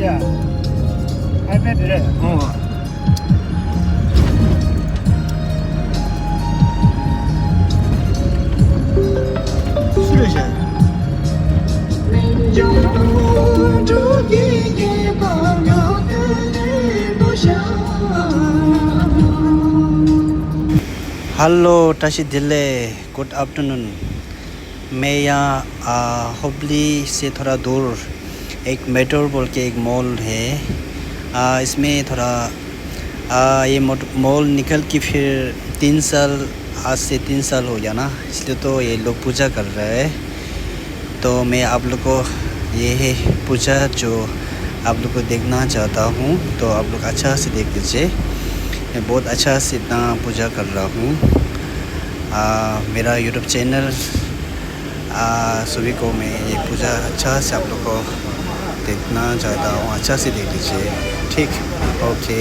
Yeah, I bet it. Hello Tashi Delhi good afternoon. मैं यहाँ हुबली से थोड़ा दूर एक मेट्रो बोल के एक मॉल है। इसमें थोड़ा ये मॉल निकल के फिर 3 साल आज से 3 साल हो गया ना, इसलिए तो ये लोग पूजा कर रहे हैं। तो मैं आप लोग को ये है पूजा जो आप लोग को देखना चाहता हूँ, तो आप लोग अच्छा से देख लीजिए। मैं बहुत अच्छा से इतना पूजा कर रहा हूँ। मेरा यूट्यूब चैनल सभी को मैं ये पूजा अच्छा से आप लोग को देखना चाहता हूँ, अच्छा से देख लीजिए। ठीक, ओके।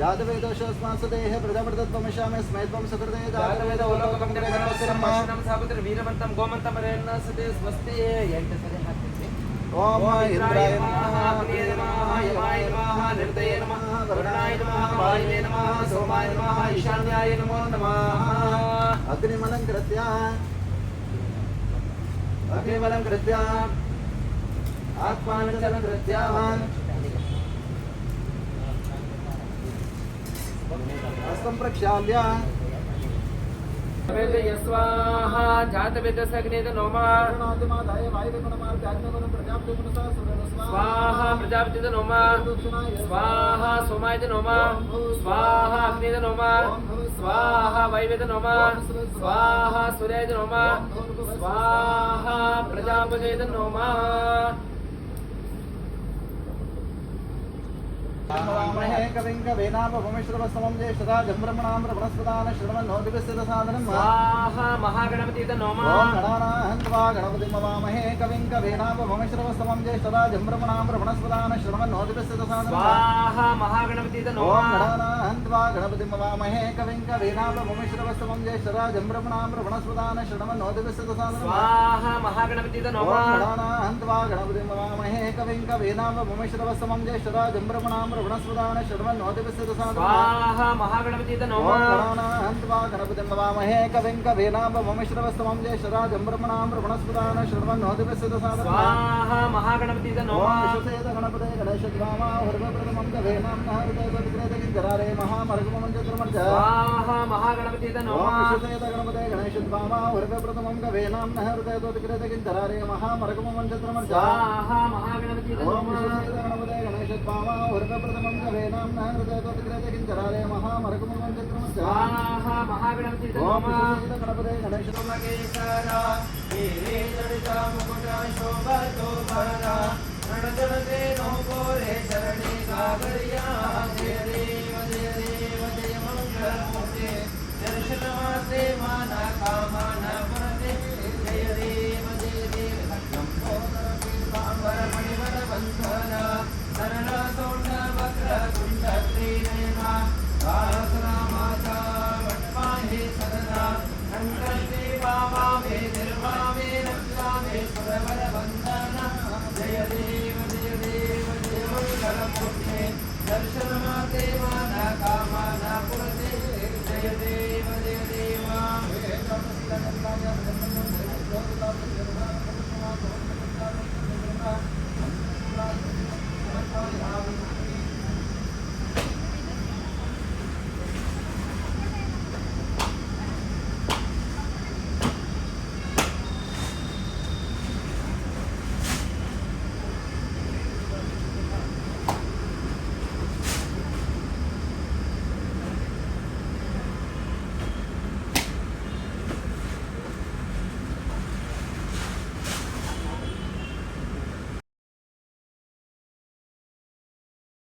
जातवेदोषस्मासुदेह प्रजापतित्वमिषामे स्मैत्वं सुकृते जातवेद ओलोकं गणगणोत्तरं सापत्र वीरवन्तं गोमन्तं रेण्णसते स्वस्ति यन्ते ओम इंद्राय नमः अग्निये नमः यमाय नमः निर्दये नमः वरुणाय नमः वायुवे नमः सोमाय नमः ईशान्याय नमो नमः। अग्निमलं कृत्या आत्मानं कृत्या हस्तं प्रक्षाल्य स्वाहा जातवेदसग्नेत नोमा स्वाहा प्रजापतित नोमा स्वाहा सोमायत नोमा स्वाहा अग्नित नोमा स्वाहा वायुवेत नोमा स्वाहा सूर्यायत नोमा स्वाहा प्रजापतित नोमा। महे कविं कवीनापमिश्रवस्तमं ज्येष्ठराजं ब्रह्मणां ब्रह्मणस्पदान श्रवणोऽधिपस्थितसादनं स्वाहा महागणपति नमः ॐ गणानाहन्त्वा गणपतिं मवामहे कविं कवीनापमिश्रवस्तमं ज्येष्ठराजं ब्रह्मणां ब्रह्मणस्पदान श्रवणोऽधिपस्थितसादनं स्वाहा महागणपति ॐ नमः गणानाहन्त्वा गणपतिं मवामहे कविं कवीनापमिश्रवस्तमं ज्येष्ठराजं ब्रह्मणां ब्रह्मणस्पदान श्रवणोऽधिपस्थितसादनं स्वाहा महागणपति ॐ नमः गणानाहन्त्वा गणपतिं मवामहे कविं कवीनापमिश्रवस्तमं ज्येष्ठराजं ब्रह्मणां ब्रह्मणस्पदान श्रवणोऽधिपस्थितसादनं स्वाहा महागणपति ॐ नमः गणानाहन्त्वा गणपतिं मवामहे कविं कवीनापमिश्रवस्तमं ज्येष्ठराजं ब्रह्मणां ब्रह्मणस्पदान श्रवणोऽधिपस्थितसादनं स्वाहा महागणपति ॐ नमः विश्वसेत गणपते गणेशद्वामा हृदयप्रथमं कवेनां नहृदयकृतकिञ्जरारे महामर्गमञ्चतुर्मर्ज स्वाहा महागणपति ॐ नमः विश्वसेत गणपते गणेशद्वामा हृदयप्रथमं कवेनां नहृदयकृतकिञ्जरारे महामर्गमञ्चतुर्मर्ज स्वाहा महागणपति ॐ नमः विश्वसेत गणपते गणेशद्वामा हृदयप्रथमं कवेनां नहृदयकृतकिञ्जरारे महामर्गमञ्चतुर्मर्ज स्वाहा महागणपति ॐ नमः विश्वसेत गणपते गणेशद्वामा मगेशरा हे जडिता मुकुटा शोभतो